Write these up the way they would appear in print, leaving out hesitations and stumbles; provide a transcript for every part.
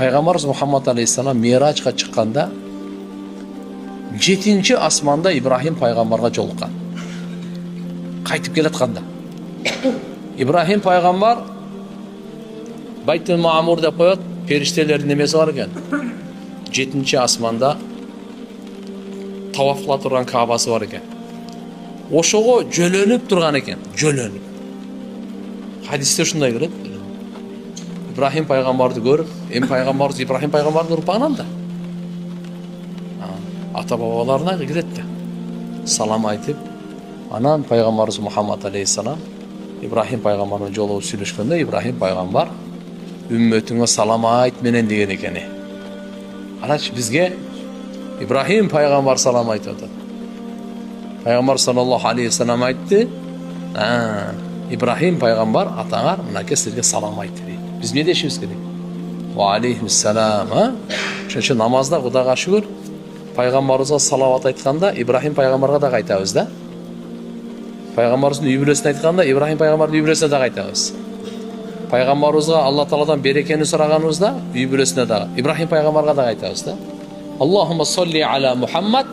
Пайгамбарыбыз Мухаммад алейхиссалам Миражга чыкканда 7-нчи асманда Ибрахим пайгамбарга жолуккан. Кайтып келатканда Ибрахим пайгамбар Байтул Маамур деп коет, периштелердин немеси бар экен. 7-нчи асманда таваф кыла турган Каабасы бар экен. Ошого жөлөнүп турган экен, жөлөнүп. Хадисте ушундай келет. Ибрахим пайгамбарды көрүп, пайгамбарыбыз Ибрахим пайгамбардын урпагынан да. Ата бабаларына кирет да. Салам айтып, анан пайгамбарыбыз Мухаммад алейхиссалам Ибрахим пайгамбардын жолугуп сүйлөшкөндө Ибрахим пайгамбар үммөтүңө салам айт менен деген экен. Карачы бизге Ибрахим пайгамбар салам айтып атат. Пайгамбар саллаллаху алейхи вассалам айтты, Ибрахим пайгамбар атаңар мынакей силерге салам айтты дейт. Биз эмне дешибиз керек? Ва алейхиссалам. Ошо намазда Кудайга шүгүр, пайгамбарыбызга салават айтканда Ибрахим пайгамбарга да айтабыз да. Пайгамбарыбыздын үй бүлөсүнө айтканда Ибрахим пайгамбардын үй бүлөсүнө да айтабыз. Пайгамбарыбызга Алла Тааладан берекени сураганыбызда үй бүлөсүнө да Ибрахим пайгамбарга да айтабыз да. Аллахумма салли аля Мухаммад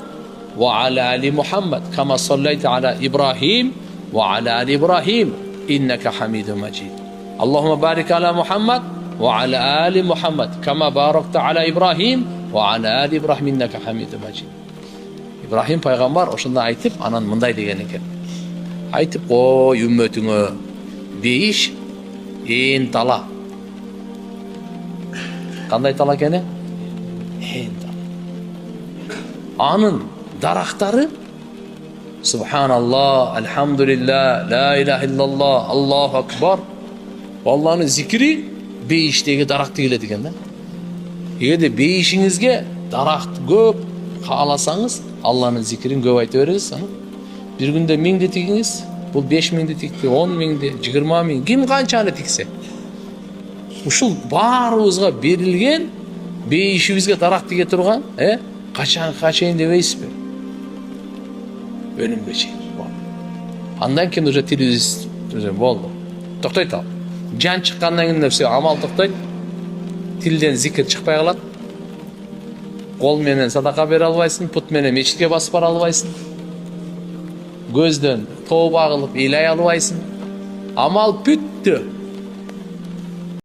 ва аля али Мухаммад кама саллайта аля Ибрахим ва аля али Ибрахим иннака хамидун маджид. Аллахумма барик аля Мухаммад ва аля али Мухаммад кама баракта аля Ибрахим ва аля али Ибрахим иннака хамидун маджид. Ибрахим пайгамбар ошондой айтып, анан мындай деген экен. Айтып кой үммөтүңө бейиш ээн тала. Кандай тала экен? Ээн тала. Анын дарактары Субханаллах, Алхамдулилlah, Ла илаха иллаллах, Аллаху акбар. Алланын зикри бейиштеги даракты келет экен да. Эгерде бейишиңизге даракт көп кааласаңыз, Алланын зикрин көп айта бересиз. Bir günde 1000'de tikiniz, bu 5000'de tikti, 10.000'de, 20.000, kim kançаны tikse. Ушул баарыбызга берилген, бейишибизге дарак тиге турган, качан дебейсизби? Өлүмгө чейин. Андан кийин уже тилибиз болду. Токтойт ал. Жан чыккандан кийин все амал токтойт. Тилден зикир чыкпай калат. Кол менен садака бере албайсың, пут менен мечитке басып бара албайсың. Көздөн тооба кылып ыйлай албайсың. Амал бүттү.